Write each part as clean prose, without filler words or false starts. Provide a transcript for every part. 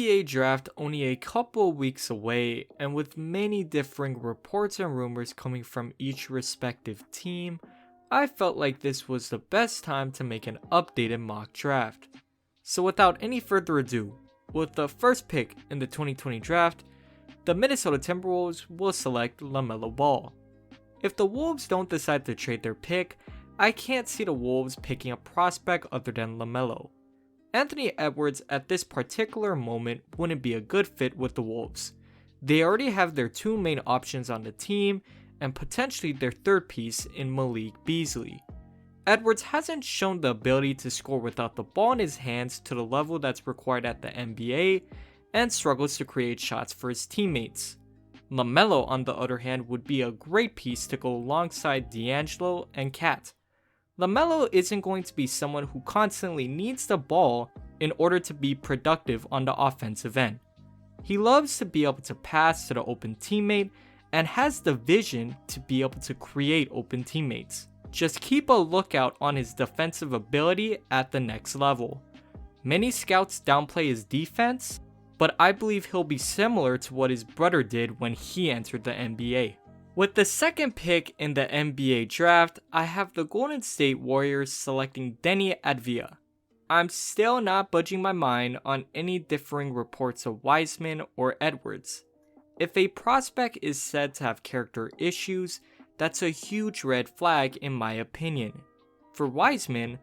NBA draft only a couple weeks away, and with many differing reports and rumors coming from each respective team, I felt like this was the best time to make an updated mock draft. So without any further ado, with the first pick in the 2020 draft, the Minnesota Timberwolves will select LaMelo Ball. If the Wolves don't decide to trade their pick, I can't see the Wolves picking a prospect other than LaMelo. Anthony Edwards at this particular moment wouldn't be a good fit with the Wolves. They already have their two main options on the team and potentially their third piece in Malik Beasley. Edwards hasn't shown the ability to score without the ball in his hands to the level that's required at the NBA and struggles to create shots for his teammates. LaMelo, on the other hand, would be a great piece to go alongside D'Angelo and Cat. LaMelo isn't going to be someone who constantly needs the ball in order to be productive on the offensive end. He loves to be able to pass to the open teammate and has the vision to be able to create open teammates. Just keep a lookout on his defensive ability at the next level. Many scouts downplay his defense, but I believe he'll be similar to what his brother did when he entered the NBA. With the second pick in the NBA draft, I have the Golden State Warriors selecting Deni Avdija. I'm still not budging my mind on any differing reports of Wiseman or Edwards. If a prospect is said to have character issues, that's a huge red flag in my opinion. For Wiseman,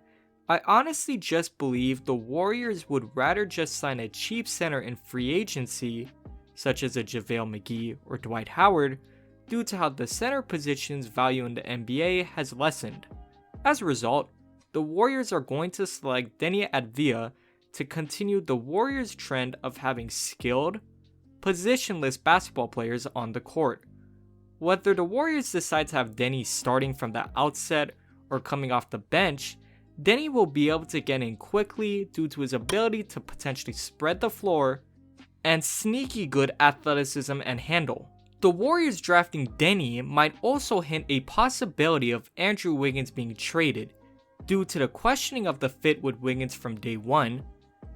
I honestly just believe the Warriors would rather just sign a cheap center in free agency, such as a JaVale McGee or Dwight Howard, due to how the center position's value in the NBA has lessened. As a result, the Warriors are going to select Deni Avdija to continue the Warriors' trend of having skilled, positionless basketball players on the court. Whether the Warriors decide to have Deni starting from the outset or coming off the bench, Deni will be able to get in quickly due to his ability to potentially spread the floor and sneaky good athleticism and handle. The Warriors drafting Deni might also hint a possibility of Andrew Wiggins being traded, due to the questioning of the fit with Wiggins from day one,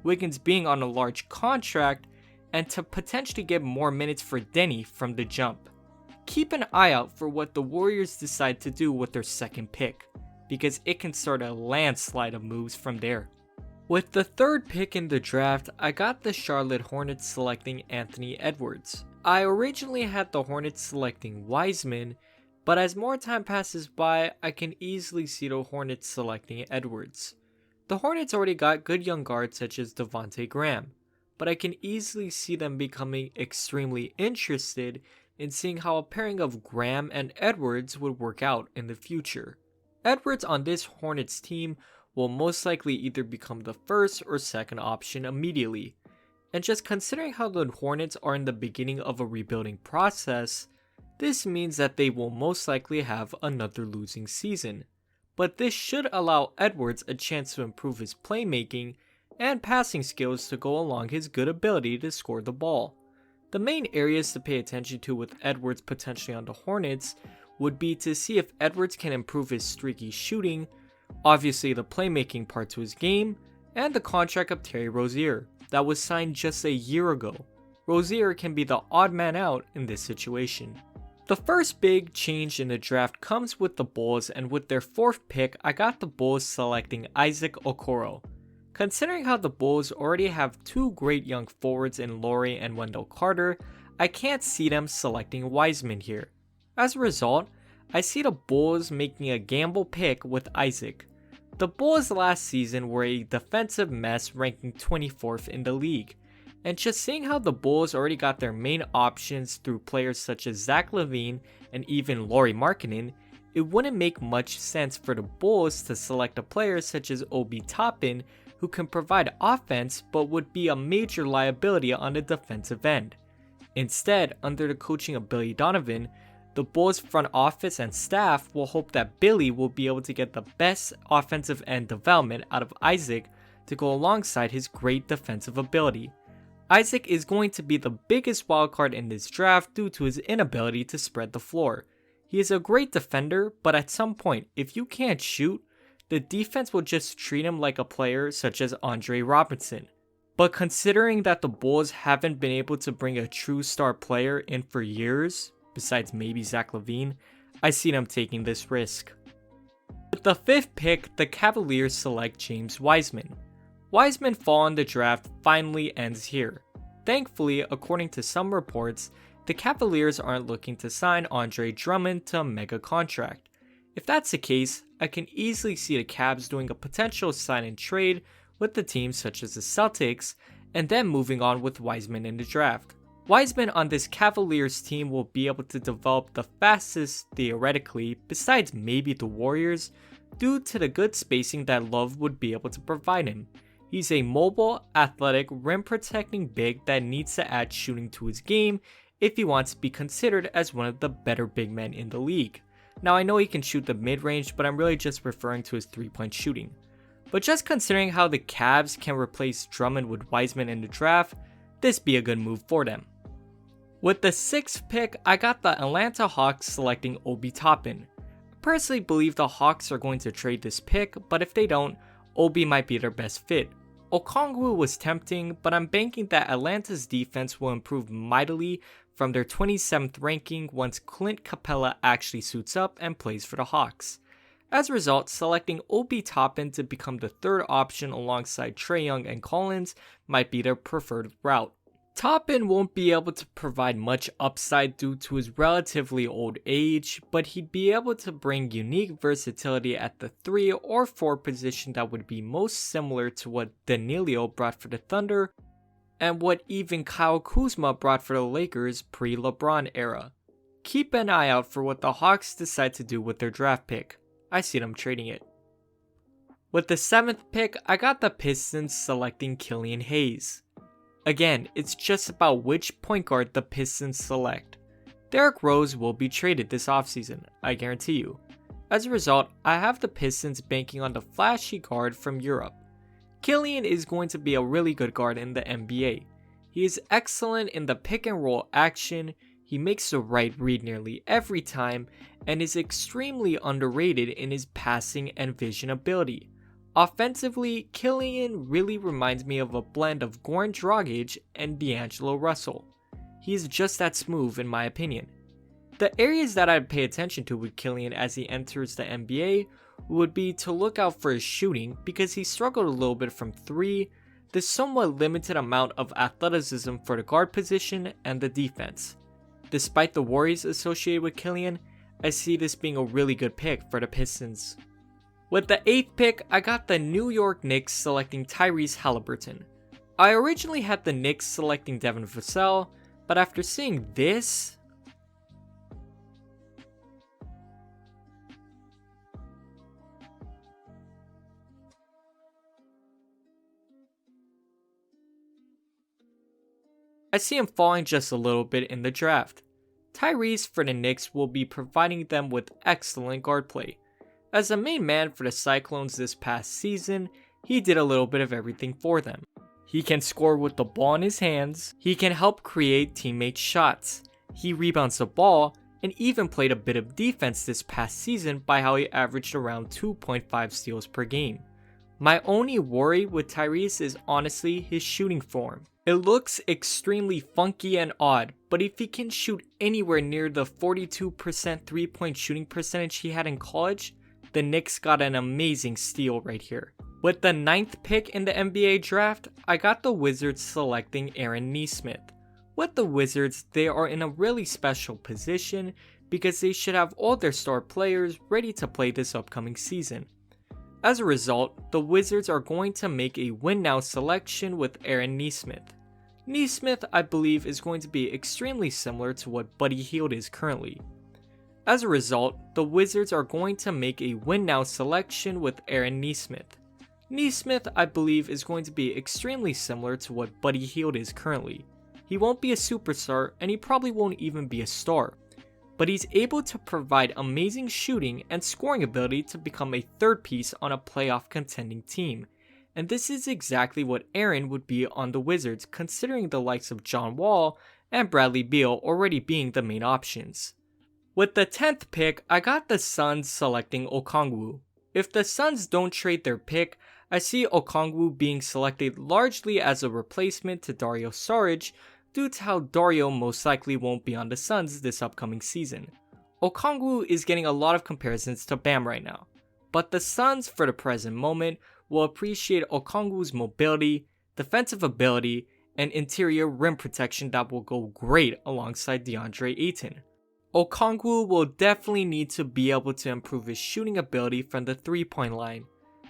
Wiggins being on a large contract, and to potentially get more minutes for Deni from the jump. Keep an eye out for what the Warriors decide to do with their second pick, because it can start a landslide of moves from there. With the third pick in the draft, I got the Charlotte Hornets selecting Anthony Edwards. I originally had the Hornets selecting Wiseman, but as more time passes by, I can easily see the Hornets selecting Edwards. The Hornets already got good young guards such as Devontae Graham, but I can easily see them becoming extremely interested in seeing how a pairing of Graham and Edwards would work out in the future. Edwards on this Hornets team will most likely either become the first or second option immediately. And just considering how the Hornets are in the beginning of a rebuilding process, this means that they will most likely have another losing season. But this should allow Edwards a chance to improve his playmaking and passing skills to go along his good ability to score the ball. The main areas to pay attention to with Edwards potentially on the Hornets would be to see if Edwards can improve his streaky shooting, obviously the playmaking part to his game, and the contract of Terry Rozier that was signed just a year ago. Rozier can be the odd man out in this situation. The first big change in the draft comes with the Bulls, and with their fourth pick, I got the Bulls selecting Isaac Okoro. Considering how the Bulls already have two great young forwards in Lauri and Wendell Carter, I can't see them selecting Wiseman here. As a result, I see the Bulls making a gamble pick with Isaac. The Bulls last season were a defensive mess, ranking 24th in the league, and just seeing how the Bulls already got their main options through players such as Zach LaVine and even Lauri Markkanen, it wouldn't make much sense for the Bulls to select a player such as Obi Toppin who can provide offense but would be a major liability on the defensive end. Instead, under the coaching of Billy Donovan, the Bulls front office and staff will hope that Billy will be able to get the best offensive end development out of Isaac to go alongside his great defensive ability. Isaac is going to be the biggest wildcard in this draft due to his inability to spread the floor. He is a great defender, but at some point, if you can't shoot, the defense will just treat him like a player such as Andre Robinson. But considering that the Bulls haven't been able to bring a true star player in for years, besides maybe Zach LaVine, I see them taking this risk. With the 5th pick, the Cavaliers select James Wiseman. Wiseman fall in the draft finally ends here. Thankfully, according to some reports, the Cavaliers aren't looking to sign Andre Drummond to a mega contract. If that's the case, I can easily see the Cavs doing a potential sign and trade with the teams such as the Celtics, and then moving on with Wiseman in the draft. Wiseman on this Cavaliers team will be able to develop the fastest theoretically, besides maybe the Warriors, due to the good spacing that Love would be able to provide him. He's a mobile, athletic, rim-protecting big that needs to add shooting to his game if he wants to be considered as one of the better big men in the league. Now I know he can shoot the mid-range, but I'm really just referring to his 3-point shooting. But just considering how the Cavs can replace Drummond with Wiseman in the draft, this be a good move for them. With the 6th pick, I got the Atlanta Hawks selecting Obi Toppin. I personally believe the Hawks are going to trade this pick, but if they don't, Obi might be their best fit. Okongwu was tempting, but I'm banking that Atlanta's defense will improve mightily from their 27th ranking once Clint Capella actually suits up and plays for the Hawks. As a result, selecting Obi Toppin to become the 3rd option alongside Trae Young and Collins might be their preferred route. Toppin won't be able to provide much upside due to his relatively old age, but he'd be able to bring unique versatility at the 3 or 4 position that would be most similar to what Danilo brought for the Thunder and what even Kyle Kuzma brought for the Lakers pre-LeBron era. Keep an eye out for what the Hawks decide to do with their draft pick. I see them trading it. With the 7th pick, I got the Pistons selecting Killian Hayes. Again, it's just about which point guard the Pistons select. Derrick Rose will be traded this offseason, I guarantee you. As a result, I have the Pistons banking on the flashy guard from Europe. Killian is going to be a really good guard in the NBA. He is excellent in the pick and roll action, he makes the right read nearly every time, and is extremely underrated in his passing and vision ability. Offensively, Killian really reminds me of a blend of Goran Dragic and D'Angelo Russell. He is just that smooth in my opinion. The areas that I'd pay attention to with Killian as he enters the NBA would be to look out for his shooting because he struggled a little bit from 3, the somewhat limited amount of athleticism for the guard position, and the defense. Despite the worries associated with Killian, I see this being a really good pick for the Pistons. With the 8th pick, I got the New York Knicks selecting Tyrese Haliburton. I originally had the Knicks selecting Devin Vassell, but after seeing this, I see him falling just a little bit in the draft. Tyrese for the Knicks will be providing them with excellent guard play. As the main man for the Cyclones this past season, he did a little bit of everything for them. He can score with the ball in his hands, he can help create teammates' shots, he rebounds the ball, and even played a bit of defense this past season by how he averaged around 2.5 steals per game. My only worry with Tyrese is honestly his shooting form. It looks extremely funky and odd, but if he can shoot anywhere near the 42% 3-point shooting percentage he had in college, the Knicks got an amazing steal right here. With the 9th pick in the NBA draft, I got the Wizards selecting Aaron Nesmith. With the Wizards, they are in a really special position because they should have all their star players ready to play this upcoming season. As a result, the Wizards are going to make a win now selection with Aaron Nesmith. Nesmith, I believe, is going to be extremely similar to what Buddy Hield is currently. As a result, the Wizards are going to make a win now selection with Aaron Nesmith. Nesmith, I believe, is going to be extremely similar to what Buddy Hield is currently. He won't be a superstar and he probably won't even be a star, but he's able to provide amazing shooting and scoring ability to become a 3rd piece on a playoff contending team. And this is exactly what Aaron would be on the Wizards, considering the likes of John Wall and Bradley Beal already being the main options. With the 10th pick, I got the Suns selecting Okongwu. If the Suns don't trade their pick, I see Okongwu being selected largely as a replacement to Dario Saric due to how Dario most likely won't be on the Suns this upcoming season. Okongwu is getting a lot of comparisons to Bam right now, but the Suns for the present moment will appreciate Okongwu's mobility, defensive ability, and interior rim protection that will go great alongside DeAndre Ayton. Okongwu will definitely need to be able to improve his shooting ability from the 3-point line,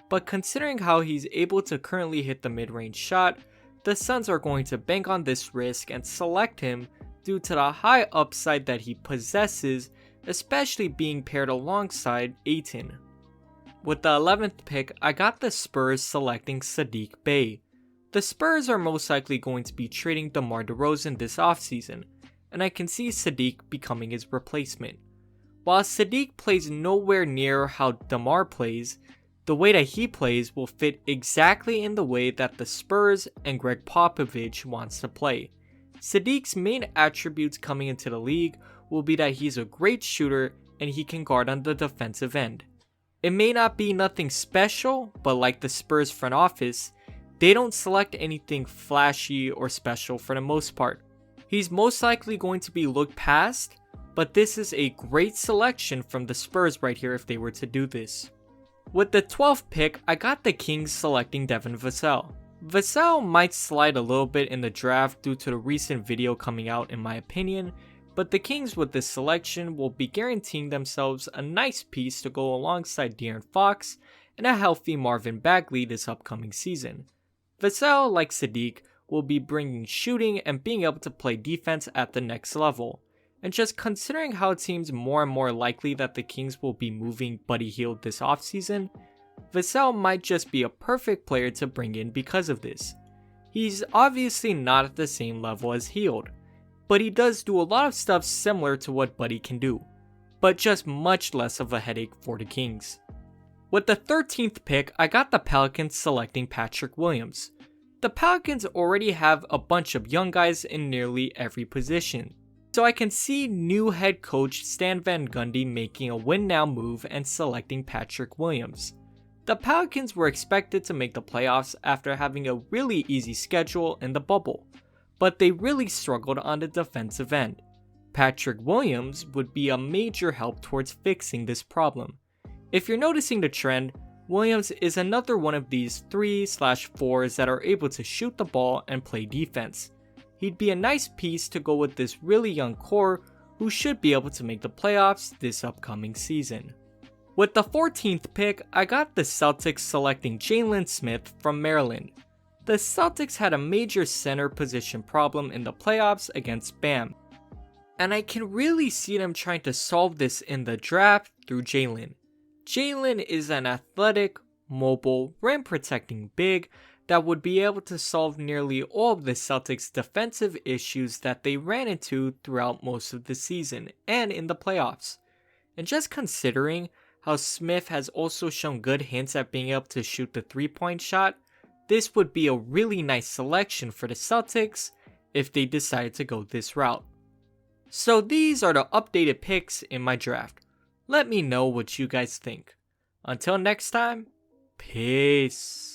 but considering how he's able to currently hit the mid-range shot, the Suns are going to bank on this risk and select him due to the high upside that he possesses, especially being paired alongside Ayton. With the 11th pick, I got the Spurs selecting Saddiq Bey. The Spurs are most likely going to be trading DeMar DeRozan this offseason, and I can see Saddiq becoming his replacement. While Saddiq plays nowhere near how DeMar plays, the way that he plays will fit exactly in the way that the Spurs and Greg Popovich wants to play. Saddiq's main attributes coming into the league will be that he's a great shooter and he can guard on the defensive end. It may not be nothing special, but like the Spurs front office, they don't select anything flashy or special for the most part. He's most likely going to be looked past, but this is a great selection from the Spurs right here if they were to do this. With the 12th pick, I got the Kings selecting Devin Vassell. Vassell might slide a little bit in the draft due to the recent video coming out in my opinion, but the Kings with this selection will be guaranteeing themselves a nice piece to go alongside De'Aaron Fox and a healthy Marvin Bagley this upcoming season. Vassell, like Saddiq, will be bringing shooting and being able to play defense at the next level. And just considering how it seems more and more likely that the Kings will be moving Buddy Hield this offseason, Vassell might just be a perfect player to bring in because of this. He's obviously not at the same level as Hield, but he does do a lot of stuff similar to what Buddy can do, but just much less of a headache for the Kings. With the 13th pick, I got the Pelicans selecting Patrick Williams. The Pelicans already have a bunch of young guys in nearly every position, so I can see new head coach Stan Van Gundy making a win now move and selecting Patrick Williams. The Pelicans were expected to make the playoffs after having a really easy schedule in the bubble, but they really struggled on the defensive end. Patrick Williams would be a major help towards fixing this problem. If you're noticing the trend, Williams is another one of these 3/4s that are able to shoot the ball and play defense. He'd be a nice piece to go with this really young core who should be able to make the playoffs this upcoming season. With the 14th pick, I got the Celtics selecting Jalen Smith from Maryland. The Celtics had a major center position problem in the playoffs against Bam, and I can really see them trying to solve this in the draft through Jalen. Jalen is an athletic, mobile, rim protecting big that would be able to solve nearly all of the Celtics' defensive issues that they ran into throughout most of the season and in the playoffs. And just considering how Smith has also shown good hints at being able to shoot the 3-point shot, this would be a really nice selection for the Celtics if they decided to go this route. So these are the updated picks in my draft. Let me know what you guys think. Until next time, peace.